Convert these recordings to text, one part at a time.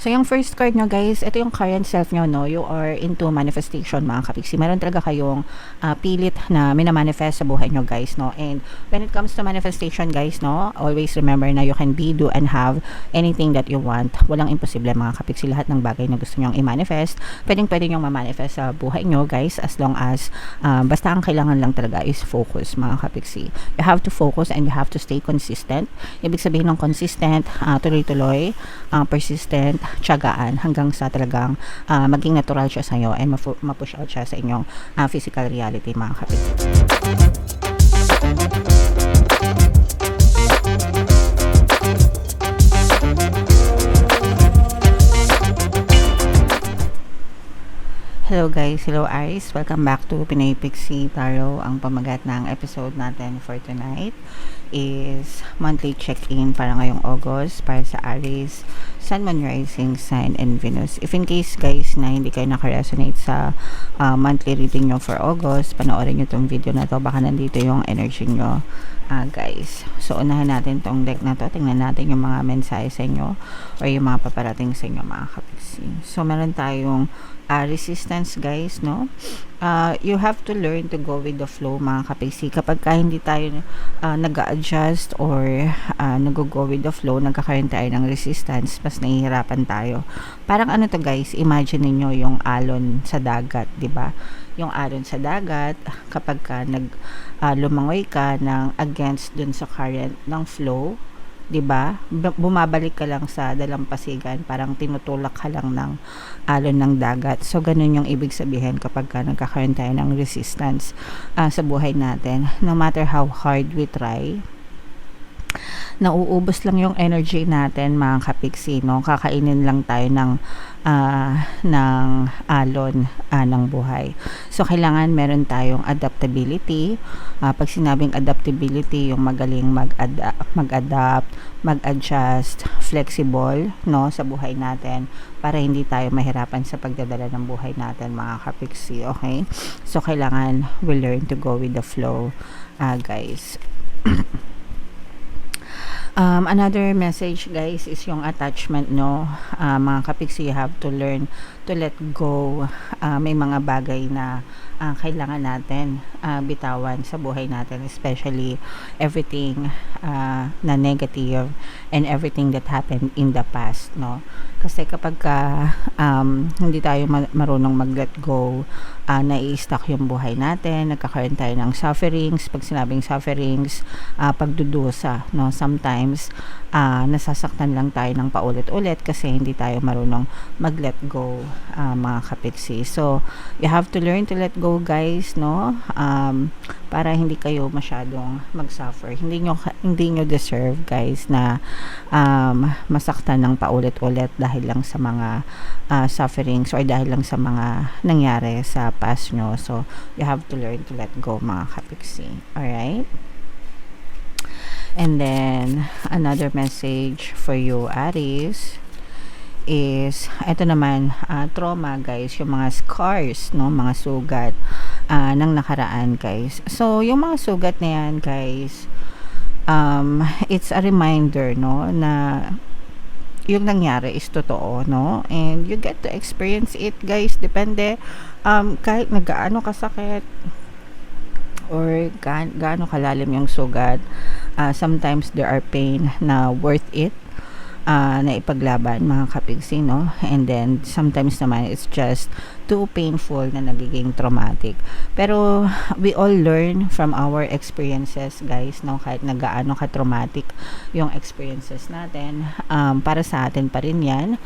So, yung first card nyo guys, ito yung current self nyo, no? You are into manifestation, mga kapiksi. Meron talaga kayong pilit na minamanifest sa buhay nyo guys, no? And when it comes to manifestation guys, no? Always remember na you can be, do, and have anything that you want. Walang imposible mga kapiksi. Lahat ng bagay na gusto nyong i-manifest, pwede nyong ma-manifest sa buhay nyo guys, as long as basta ang kailangan lang talaga is focus mga kapiksi. You have to focus and you have to stay consistent. Ibig sabihin ng consistent, tuloy-tuloy, persistent, tiyagaan hanggang sa talagang maging natural siya sa iyo and ma-push out siya sa inyong physical reality mga kapiksi. Hello guys, hello Aries, welcome back to Pinoy Pixie Tarot. Ang pamagat ng episode natin for tonight is monthly check-in para ngayong August para sa Aries, Sun, Moon, Rising, Sign, and Venus. If in case guys na hindi kayo nakaresonate sa monthly reading nyo for August, panoorin nyo tong video na to, baka nandito yung energy nyo guys. So unahin natin tong deck na to, tingnan natin yung mga mensahe sa inyo or yung mga paparating sa inyo mga kapiksi. So meron tayong resistance guys, no? You have to learn to go with the flow mga kapiksi. Kapag hindi tayo nag-a-adjust or nag-go with the flow, nagkakaroon tayo ng resistance, mas nahihirapan tayo. Parang ano to guys, imagine niyo yung alon sa dagat, di ba? Yung alon sa dagat, kapag lumangoy ka ng against dun sa current ng flow, 'di ba? Bumabalik ka lang sa dalampasigan, parang tinutulak ka lang ng alon ng dagat. So ganun yung ibig sabihin kapag nagkakaroon tayo ng resistance sa buhay natin. No matter how hard we try, nauubos lang yung energy natin mga kapiksi, no? Kakainin lang tayo ng alon ng buhay. So kailangan meron tayong adaptability. Pag sinabing adaptability, yung magaling mag-adapt, mag-adjust, flexible, no, sa buhay natin para hindi tayo mahirapan sa pagdadala ng buhay natin mga kapiksi, okay? So kailangan we learn to go with the flow guys. Another message guys is yung attachment, no? Mga kapiksi, you have to learn to let go. May mga bagay na kailangan natin bitawan sa buhay natin, especially everything na negative and everything that happened in the past, no? Kasi kapag hindi tayo marunong mag-let go, nai-stuck yung buhay natin, nagkakaroon tayo ng sufferings. Pag sinabing sufferings, pagdudusa, no? Sometimes nasasaktan lang tayo ng paulit-ulit kasi hindi tayo marunong mag-let go mga kapiksi. So you have to learn to let go guys, no? Para hindi kayo masyadong mag-suffer. Hindi nyo deserve guys na masaktan ng paulit-ulit dahil lang sa mga sufferings or dahil lang sa mga nangyari sa past nyo. So you have to learn to let go mga kapiksi. Alright? And then another message for you Aries is ito naman, trauma guys, yung mga scars, no, mga sugat ng nakaraan guys. So yung mga sugat na yan guys, it's a reminder, no, na yung nangyari is totoo, no, and you get to experience it guys. Depende kahit gaano kasakit or gaano kalalim yung sugat, sometimes there are pain na worth it na ipaglaban mga kapiksi, no? And then sometimes naman it's just too painful na nagiging traumatic. Pero we all learn from our experiences guys, no? Kahit gaano ka-traumatic yung experiences natin, para sa atin pa rin yan.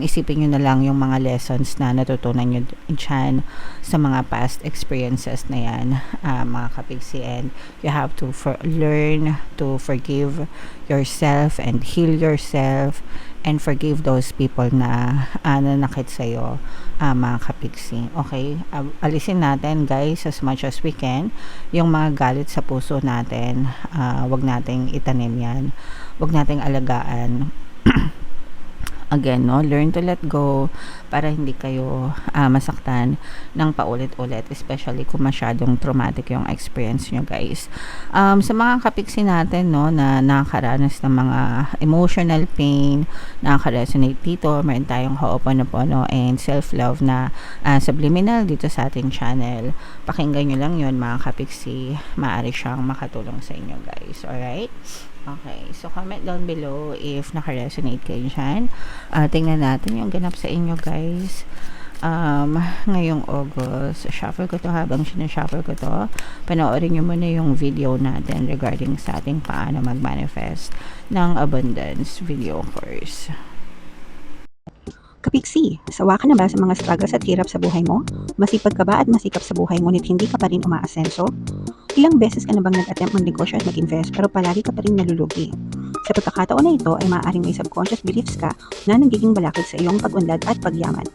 Isipin nyo na lang yung mga lessons na natutunan nyo dyan sa mga past experiences na yan mga kapiksi, and you have to learn to forgive yourself and heal yourself and forgive those people na nanakit sa'yo mga kapiksi. Okay? Alisin natin guys as much as we can yung mga galit sa puso natin. Wag nating itanim yan. Wag nating alagaan. again, no, learn to let go para hindi kayo masaktan ng paulit-ulit, especially kung masyadong traumatic yung experience nyo, guys. Sa mga kapiksi natin, no, na nakakaranas ng mga emotional pain, nakaka-resonate dito, meron tayong Ho'oponopono and self-love na subliminal dito sa ating channel. Pakinggan nyo lang yun, mga kapiksi. Maaari siyang makatulong sa inyo, guys. Alright? Okay, so comment down below if naka-resonate kayo dyan. Tingnan natin yung ganap sa inyo, guys. Ngayong August, shuffle ko to. Habang sinashuffle ko to, panoorin nyo muna yung video natin regarding sa ating paano mag-manifest ng abundance video course. Kapiksi, sawa ka na ba sa mga struggles at hirap sa buhay mo? Masipag ka ba at masikap sa buhay ngunit hindi ka pa rin umaasenso? Ilang beses ka na bang nag-attempt magnegosyo at mag-invest pero palagi ka pa rin nalulugi? Sa pagkakataon na ito ay maaaring may subconscious beliefs ka na nagiging balakid sa iyong pag-unlad at pagyaman.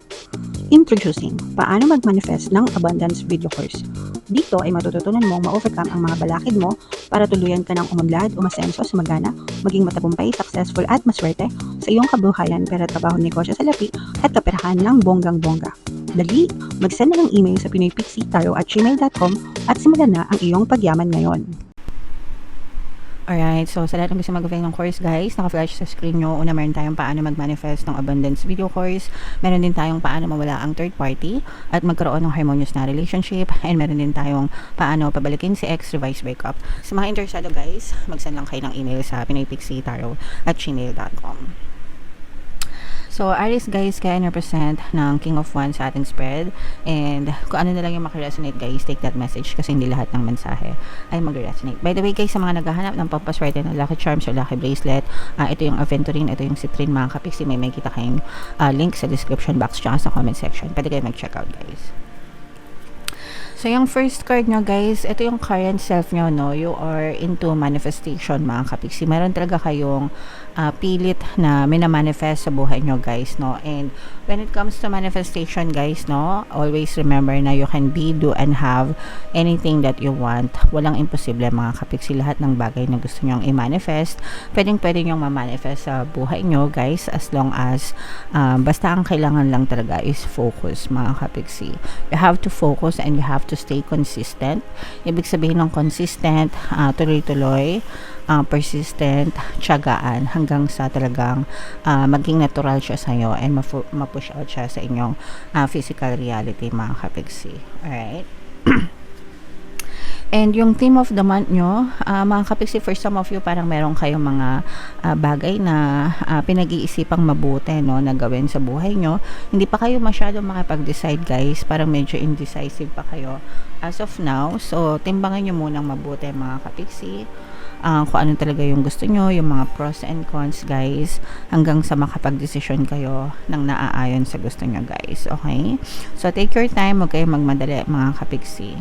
Introducing, paano mag-manifest ng abundance video course. Dito ay matututunan mong ma-overcome ang mga balakid mo para tuluyan ka ng umunlad, umasenso, sumagana, maging matagumpay, successful at maswerte sa iyong kabuhayan, pera, trabaho, negosyo, salapi at kaperahan ng bonggang-bongga. Dali, mag-send na ng email sa pinoypixitaro@gmail.com at simulan na ang iyong pagyaman ngayon. Alright, so sa lahat ng gusto mag-avail ng course, guys, naka-flash sa screen nyo. Una, meron tayong paano mag-manifest ng abundance video course. Meron din tayong paano mawala ang third party at magkaroon ng harmonious na relationship. And meron din tayong paano pabalikin si ex, revise breakup. Sa mga interesado, guys, mag-send lang kayo ng email sa pinoypixitaro@gmail.com. So, Aries, guys, kaya represent ng King of Wands sa ating spread. And kung ano na lang yung makaresonate, guys, take that message kasi hindi lahat ng mensahe ay mag-resonate. By the way, guys, sa mga naghahanap ng pampaswerte ng lucky charms or lucky bracelet, ito yung aventurine, ito yung citrine, mga kapiksi. May kita kayong link sa description box tsaka sa comment section. Pwede kayo mag-check out, guys. So, yung first card nyo, guys, ito yung current self nyo, no? You are into manifestation, mga kapiksi. Meron talaga kayong pilit na minamanifest sa buhay nyo, guys, no? And when it comes to manifestation, guys, no? Always remember na you can be, do, and have anything that you want. Walang imposible, mga kapiksi. Lahat ng bagay na gusto nyong i-manifest, pwede nyong ma-manifest sa buhay nyo, guys, as long as basta ang kailangan lang talaga is focus, mga kapiksi. You have to focus and you have to stay consistent. Ibig sabihin ng consistent, tuloy-tuloy, persistent, tiyagaan hanggang sa talagang maging natural siya sa iyo and ma-push out siya sa inyong physical reality, mga kapiksi. Alright? And yung theme of the month nyo, mga kapiksi, for some of you, parang meron kayong mga bagay na pinag-iisipang mabuti, no, na gawin sa buhay nyo. Hindi pa kayo masyadong makipag-decide, guys. Parang medyo indecisive pa kayo as of now. So, timbangan nyo munang mabuti, mga kapiksi. Kung ano talaga yung gusto nyo, yung mga pros and cons, guys, hanggang sa makapag-desisyon kayo ng naaayon sa gusto nyo, guys. Okay? So, take your time. Huwag kayong magmadali, mga kapiksi.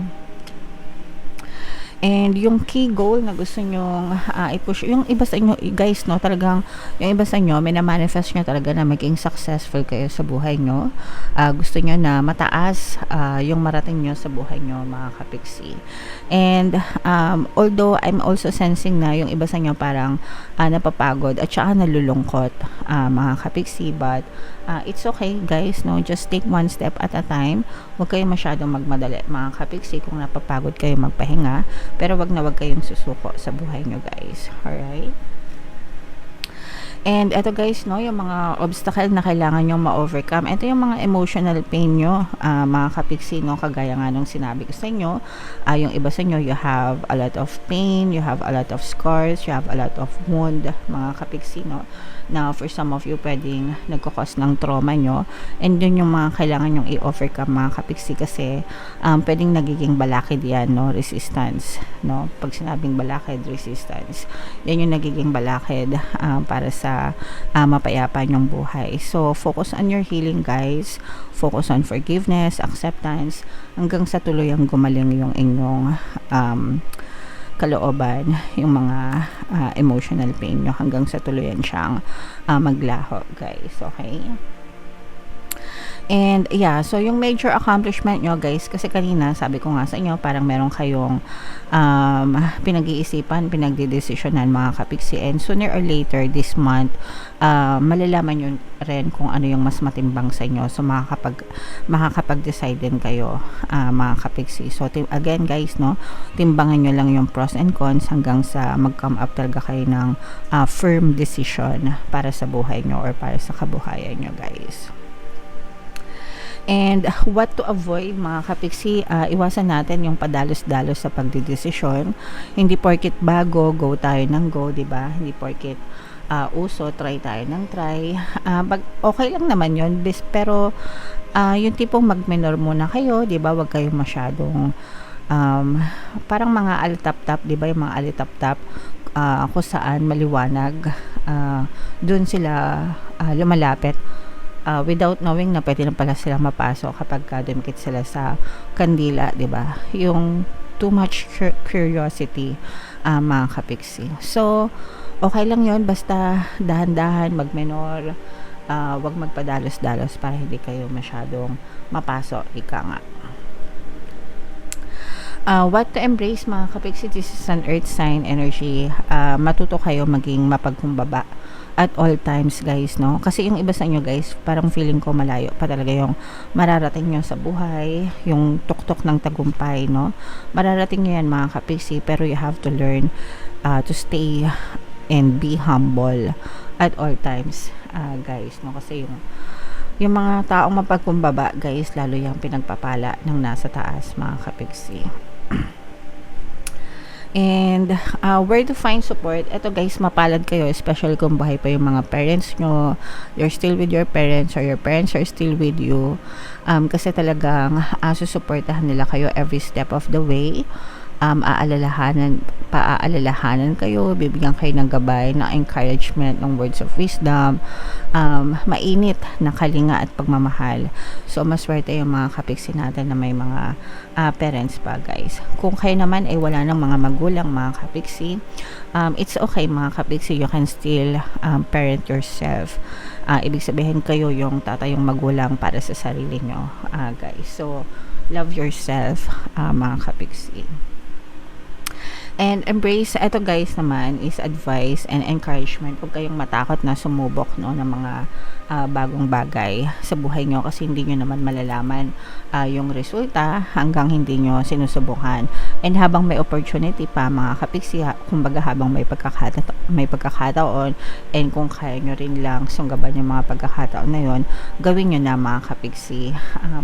And yung key goal na gusto nyong i-push, yung iba sa inyo, guys, no, talagang yung iba sa inyo, may na-manifest nyo talaga na maging successful kayo sa buhay nyo. Gusto nyo na mataas yung marating nyo sa buhay nyo, mga kapiksi. And although I'm also sensing na yung iba sa inyo parang napapagod at saka nalulungkot, mga kapiksi, but it's okay, guys, no, just take one step at a time. Huwag kayo masyadong magmadali, mga kapiksi. Kung napapagod kayo, magpahinga, pero wag kayong susuko sa buhay nyo, guys. Alright? And ito, guys, no, yung mga obstacle na kailangan nyo ma-overcome. Ito yung mga emotional pain nyo, mga kapiksi, no, kagaya nga nung sinabi ko sa inyo. Yung iba sa inyo, you have a lot of pain, you have a lot of scars, you have a lot of wound, mga kapiksi, no. Now, for some of you, pwedeng nagkakos ng trauma nyo. And yun yung mga kailangan nyong i-overcome, mga kapiksi, kasi pwedeng nagiging balakid yan, no, resistance, no. Pag sinabing balakid, resistance, yan yung nagiging balakid para sa mapayapa nyong buhay. So, focus on your healing, guys. Focus on forgiveness, acceptance, hanggang sa tuluyang gumaling yung inyong kalooban, yung mga emotional pain nyo, hanggang sa tuluyan siyang maglaho, guys. Okay? And yeah, so yung major accomplishment nyo guys, kasi kanina sabi ko nga sa inyo, parang meron kayong pinag-iisipan, pinagdidesisyonan mga kapiksi, and sooner or later this month, malalaman nyo rin kung ano yung mas matimbang sa inyo. So makakapag-decide din kayo mga kapiksi. So again guys, no, timbangan nyo lang yung pros and cons hanggang sa mag-come up talaga kayo ng firm decision para sa buhay nyo or para sa kabuhayan nyo guys. And what to avoid mga kapiksi, iwasan natin yung padalos-dalos sa pagdidesisyon. Hindi porket bago, go tayo ng go, diba? Hindi porket uso, try tayo ng try. Okay lang naman yun, pero yung tipong mag-minor muna kayo, diba? Huwag kayong masyadong parang mga alitap-tap, diba? Yung mga alitap-tap kung saan maliwanag, dun sila lumalapit. Without knowing na pwede na pala sila mapasok kapag dumikit sila sa kandila, 'di ba? Yung too much curiosity mga kapiksi. So, okay lang 'yon basta dahan-dahan, magmenor, wag magpadalos-dalos para hindi kayo masyadong mapasok, ika nga. What to embrace mga kapiksi, this is an earth sign energy. Matuto kayo maging mapagkumbaba at all times guys, no? Kasi yung iba sa inyo guys, parang feeling ko malayo pa talaga yung mararating nyo sa buhay, yung tuktok ng tagumpay, no? Mararating nyo yan mga kapiksi, pero you have to learn to stay and be humble at all times guys, no? Kasi yung mga taong mapagkumbaba guys, lalo yung pinagpapala ng nasa taas mga kapiksi. And where to find support? Ito guys, mapalad kayo, especially kung buhay pa yung mga parents nyo, you're still with your parents or your parents are still with you, kasi talagang susuportahan nila kayo every step of the way. Paaalalahanan kayo, bibigyan kayo ng gabay, ng encouragement, ng words of wisdom, mainit na kalinga at pagmamahal. So maswerte yung mga kapiksi natin na may mga parents pa guys. Kung kayo naman ay wala ng mga magulang mga kapiksi, it's okay mga kapiksi, you can still parent yourself. Ibig sabihin kayo yung tatayong magulang para sa sarili nyo guys. So love yourself mga kapiksi. And embrace, ito guys naman is advice and encouragement. Huwag kayong matakot na sumubok, no, ng mga bagong bagay sa buhay nyo, kasi hindi nyo naman malalaman yung resulta hanggang hindi nyo sinusubukan. And habang may opportunity pa mga kapiksi, kumbaga habang may pagkakataon, and kung kaya nyo rin lang sunggaban yung mga pagkakataon na yun, gawin nyo na mga kapiksi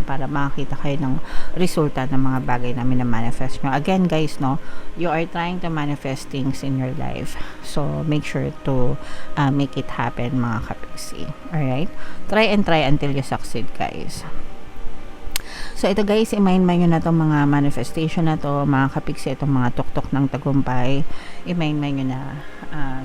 para makakita kayo ng resulta ng mga bagay na minamanifest nyo. Again guys, no, you are trying to manifest things in your life, so make sure to make it happen mga kapiksi. Alright, try and try until you succeed guys. So ito guys, i-mind-mind nyo na itong mga manifestation na to mga kapiksi, itong mga tuktok ng tagumpay, i-mind-mind nyo na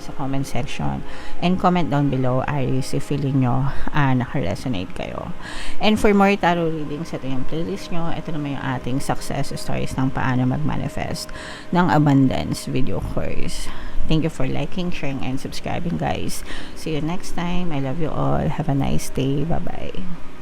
sa comment section, and comment down below Aries if feeling nyo naka-resonate kayo. And for more tarot readings, ito yung playlist nyo. Ito naman yung ating success stories ng paano mag-manifest ng abundance video course. Thank you for liking, sharing, and subscribing guys. See you next time. I love you all. Have a nice day. Bye-bye.